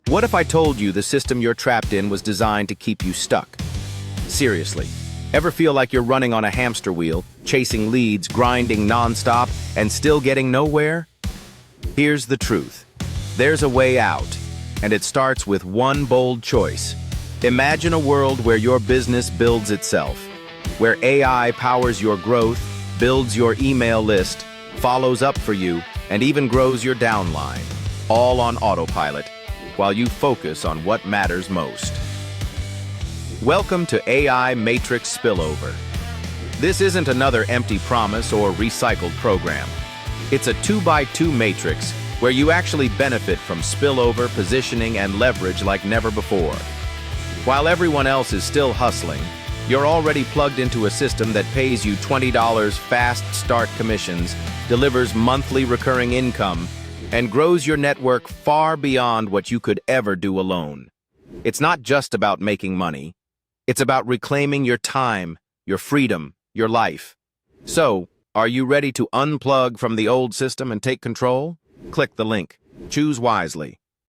What if I told you the system you're trapped in was designed to keep you stuck? Seriously, ever feel like you're running on a hamster wheel, chasing leads, grinding nonstop, and still getting nowhere? Here's the truth. There's a way out, and it starts with one bold choice. Imagine a world where your business builds itself, where AI powers your growth, builds your email list, follows up for you, and even grows your downline, all on autopilot, while you focus on what matters most. Welcome to AI Matrix Spillover. This isn't another empty promise or recycled program. It's a 2x2 matrix where you actually benefit from spillover, positioning, and leverage like never before. While everyone else is still hustling, you're already plugged into a system that pays you $20 fast start commissions, delivers monthly recurring income, and grows your network far beyond what you could ever do alone. It's not just about making money. It's about reclaiming your time, your freedom, your life. So, are you ready to unplug from the old system and take control? Click the link. Choose wisely.